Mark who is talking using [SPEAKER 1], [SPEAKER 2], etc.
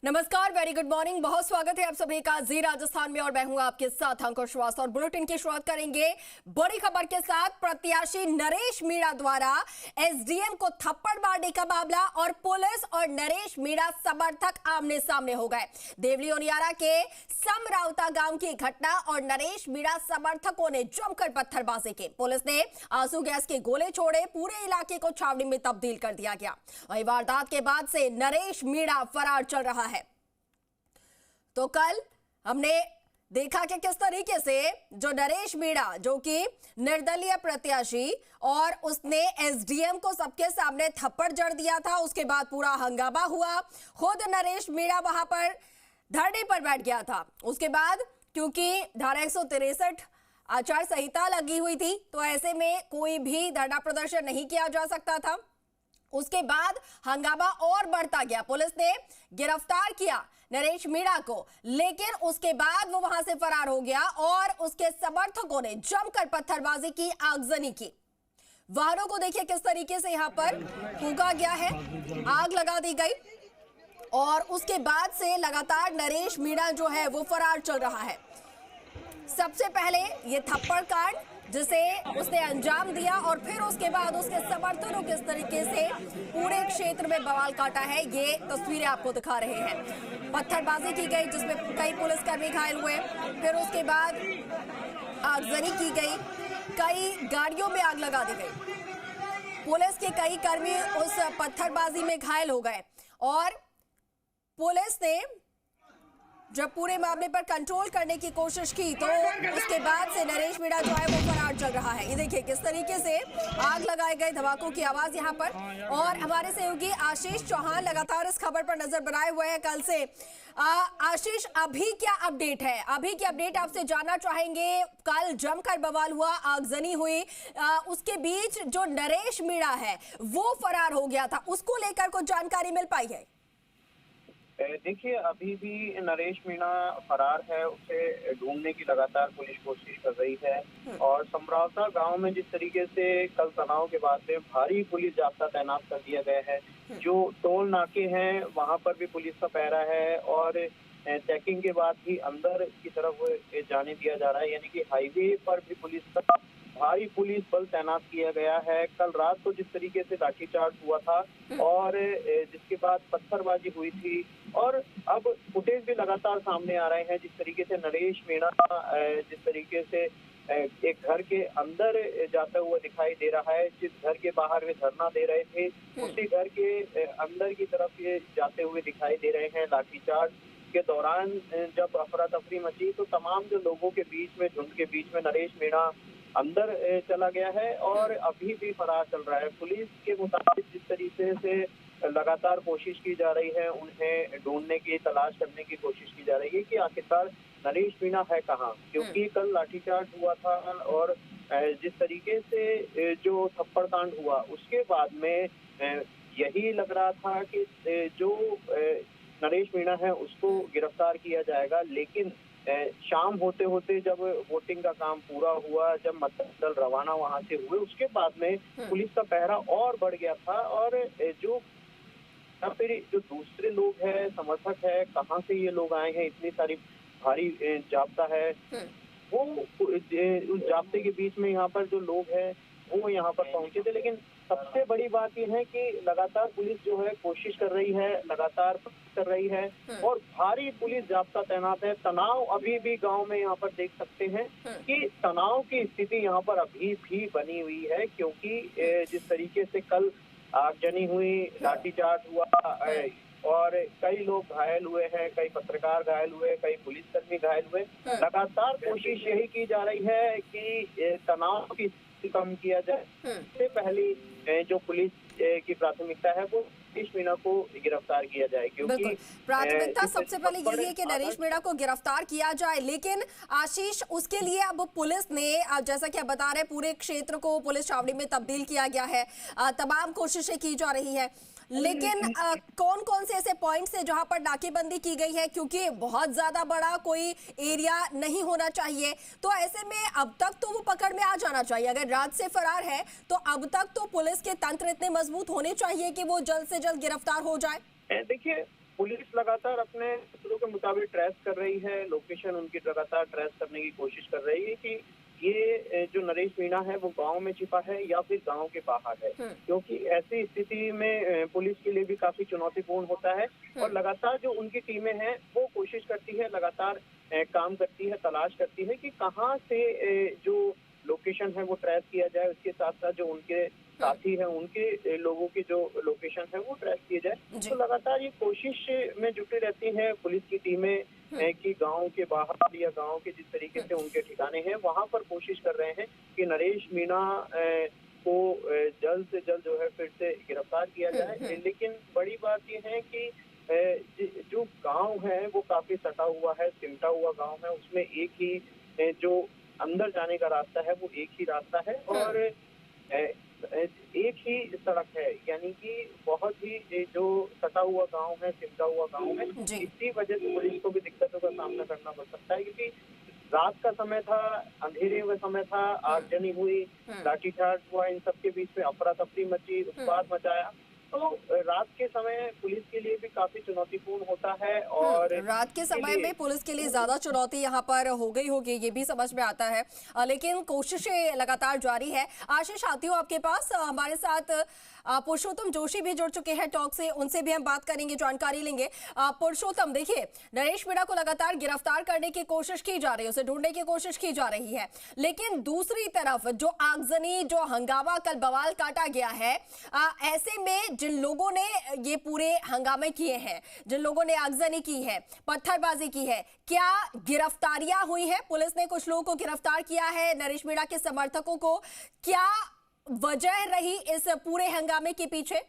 [SPEAKER 1] नमस्कार, very good morning. बहुत स्वागत है आप सभी का जी राजस्थान में और मैं हूं आपके साथ अंकुर श्रीवास्तव। और बुलेटिन की शुरुआत करेंगे बड़ी खबर के साथ। प्रत्याशी नरेश मीणा द्वारा एसडीएम को थप्पड़ मारने का मामला और पुलिस और नरेश मीणा समर्थक आमने सामने हो गए। देवली ओनियारा के समरावता गांव की घटना और नरेश मीणा समर्थकों ने जमकर पत्थरबाजी की। पुलिस ने आंसू गैस के गोले छोड़े, पूरे इलाके को छावनी में तब्दील कर दिया गया। वही वारदात के बाद से नरेश मीणा फरार चल रहा है। तो कल हमने देखा कि किस तरीके से जो नरेश मीणा, जो कि निर्दलीय प्रत्याशी, और उसने एसडीएम को सबके सामने थप्पड़ जड़ दिया था। उसके बाद पूरा हंगामा हुआ। खुद नरेश मीणा वहां पर धरने पर बैठ गया था। उसके बाद क्योंकि धारा 163 आचार संहिता लगी हुई थी, तो ऐसे में कोई भी धरना प्रदर्शन नहीं किया जा सकता था। उसके बाद हंगामा और बढ़ता गया। पुलिस ने गिरफ्तार किया नरेश मीणा को, लेकिन उसके बाद वो वहां से फरार हो गया और उसके समर्थकों ने जमकर पत्थरबाजी की, आगजनी की। वाहनों को देखिए किस तरीके से यहां पर फूंका गया है, आग लगा दी गई और उसके बाद से लगातार नरेश मीणा जो है वो फरार चल रहा है। सबसे पहले ये थप्पड़ कांड जिसे उसने अंजाम दिया और फिर उसके बाद उसके समर्थकों किस तरीके से पूरे क्षेत्र में बवाल काटा है, ये तस्वीरें आपको दिखा रहे हैं। पत्थरबाजी की गई जिसमें कई पुलिसकर्मी घायल हुए, फिर उसके बाद आगजनी की गई, कई गाड़ियों में आग लगा दी गई। पुलिस के कई कर्मी उस पत्थरबाजी में घायल हो गए और पुलिस ने जब पूरे मामले पर कंट्रोल करने की कोशिश की तो उसके बाद से नरेश मीणा जो है वो फरार चल रहा है। ये देखिए किस तरीके से आग लगाए गए, धमाकों की आवाज यहाँ पर। और हमारे सहयोगी आशीष चौहान लगातार इस खबर पर नजर बनाए हुए हैं कल से। आशीष, अभी क्या अपडेट है? अभी की अपडेट आपसे जानना चाहेंगे। कल जमकर बवाल हुआ, आगजनी हुई, उसके बीच जो नरेश मीणा है वो फरार हो गया था, उसको लेकर कुछ जानकारी मिल पाई है?
[SPEAKER 2] देखिए, अभी भी नरेश मीणा फरार है। उसे ढूंढने की लगातार पुलिस कोशिश कर रही है और समरावता गांव में जिस तरीके से कल तनाव के बाद में भारी पुलिस जाब्ता तैनात कर दिया गया है। जो टोल नाके हैं वहां पर भी पुलिस का पहरा है और चेकिंग के बाद ही अंदर की तरफ जाने दिया जा रहा है, यानी कि हाईवे पर भी पुलिस का भारी पुलिस बल तैनात किया गया है। कल रात को जिस तरीके से लाठीचार्ज हुआ था और जिसके बाद पत्थरबाजी हुई थी, और अब फुटेज भी लगातार सामने आ रहे हैं जिस तरीके से नरेश मीणा जिस तरीके से एक घर के अंदर जाता हुआ दिखाई दे रहा है। जिस घर के बाहर वे धरना दे रहे थे उसी घर के अंदर की तरफ ये जाते हुए दिखाई दे रहे हैं। लाठीचार्ज के दौरान जब अफरा तफरी मची तो तमाम जो लोगों के बीच में, झुंड के बीच में नरेश मीणा अंदर चला गया है और अभी भी फरार चल रहा है। पुलिस के मुताबिक जिस तरीके से लगातार कोशिश की जा रही है, उन्हें ढूंढने की, तलाश करने की कोशिश की जा रही है कि आखिरकार नरेश मीणा है कहाँ, क्योंकि कल लाठीचार्ज हुआ था और जिस तरीके से जो थप्पड़ कांड हुआ उसके बाद में यही लग रहा था कि जो नरेश मीणा है उसको गिरफ्तार किया जाएगा। लेकिन शाम होते होते जब वोटिंग का काम पूरा हुआ, जब मतदान दल रवाना वहां से हुए, उसके बाद में पुलिस का पहरा और बढ़ गया था और जो फिर जो दूसरे लोग हैं, समर्थक है, कहाँ से ये लोग आए हैं, इतनी सारी भारी जाब्ता है, वो उस जाब्ते के बीच में यहाँ पर जो लोग हैं वो यहाँ पर पहुंचे थे। लेकिन सबसे बड़ी बात यह है कि लगातार पुलिस जो है कोशिश कर रही है, लगातार कर रही है और भारी पुलिस जाब्ता तैनात है। तनाव अभी भी गांव में यहाँ पर देख सकते हैं कि तनाव की स्थिति यहाँ पर अभी भी बनी हुई है, क्योंकि जिस तरीके से कल आगजनी हुई, लाठीचार्ज हुआ और कई लोग घायल हुए हैं, कई पत्रकार घायल हुए, कई पुलिसकर्मी घायल हुए। लगातार कोशिश यही की जा रही है कि तनाव की कम किया जाए। इससे पहले जो पुलिस की प्राथमिकता है वो नरेश मीणा को गिरफ्तार किया जाए, क्योंकि
[SPEAKER 1] प्राथमिकता सबसे पहले यही है कि नरेश मीणा को गिरफ्तार किया जाए। लेकिन आशीष, उसके लिए अब पुलिस ने, जैसा कि आप बता रहे, पूरे क्षेत्र को पुलिस छावनी में तब्दील किया गया है, तमाम कोशिशें की जा रही है। लेकिन कौन कौन से ऐसे पॉइंट्स हैं जहां पर नाकेबंदी की गई है, क्योंकि बहुत ज्यादा बड़ा कोई एरिया नहीं होना चाहिए, तो ऐसे में अब तक तो वो पकड़ में आ जाना चाहिए। अगर रात से फरार है तो अब तक तो पुलिस के तंत्र इतने मजबूत होने चाहिए कि वो जल्द से जल्द गिरफ्तार हो जाए।
[SPEAKER 2] देखिए, पुलिस लगातार अपने सूत्रों के मुताबिक ट्रेस कर रही है, लोकेशन उनकी लगातार ट्रेस करने की कोशिश कर रही है कि ये जो नरेश मीणा है वो गांव में छिपा है या फिर गांव के बाहर है, क्योंकि ऐसी स्थिति में पुलिस के लिए भी काफी चुनौतीपूर्ण होता है। और लगातार जो उनकी टीमें हैं वो कोशिश करती है, लगातार काम करती है, तलाश करती है कि कहाँ से जो लोकेशन है वो ट्रेस किया जाए, उसके साथ साथ जो उनके साथी हैं उनके लोगों की जो लोकेशन है वो ट्रेस किए जाए। तो लगातार ये कोशिश में जुटी रहती है पुलिस की टीमें कि गांव के बाहर या गांव के जिस तरीके से उनके ठिकाने हैं वहां पर कोशिश कर रहे हैं कि नरेश मीणा को जल्द से जल्द जो है फिर से गिरफ्तार किया जाए। लेकिन बड़ी बात ये है कि जो गांव है वो काफी सटा हुआ है, सिमटा हुआ गांव है, उसमें एक ही जो अंदर जाने का रास्ता है वो एक ही रास्ता है और एक ही सड़क है, यानी कि बहुत ही जो सटा हुआ गांव है, सिमटा हुआ गांव है। इसी वजह से पुलिस को भी दिक्कतों का सामना करना पड़ सकता है, क्योंकि रात का समय था, अंधेरे में समय था, आगजनी हुई, लाठीचार्ज हुआ, इन सबके बीच में अफरा तफरी मची, उत्पात मचाया। तो रात के समय पुलिस के लिए भी काफी चुनौतीपूर्ण होता है और
[SPEAKER 1] रात के समय में पुलिस के लिए ज्यादा चुनौती यहाँ पर हो गई होगी, ये भी समझ में आता है, लेकिन कोशिशें लगातार जारी है। आशीष, आती हूँ आपके पास। हमारे साथ पुरुषोत्तम जोशी भी जुड़ चुके हैं टॉक से, उनसे भी हम बात करेंगे, जानकारी लेंगे। पुरुषोत्तम, देखिए, नरेश मीणा को लगातार गिरफ्तार करने की कोशिश की जा रही है, उसे ढूंढने की कोशिश की जा रही है, लेकिन दूसरी तरफ जो आगजनी, जो हंगामा, कल बवाल काटा गया है, ऐसे में जिन लोगों ने ये पूरे हंगामे किए हैं, जिन लोगों ने आगजनी की है, पत्थरबाजी की है, क्या गिरफ्तारियां हुई है? पुलिस ने कुछ लोगों को गिरफ्तार किया है, नरेश मीणा के समर्थकों को। क्या वजह रही इस पूरे हंगामे के पीछे?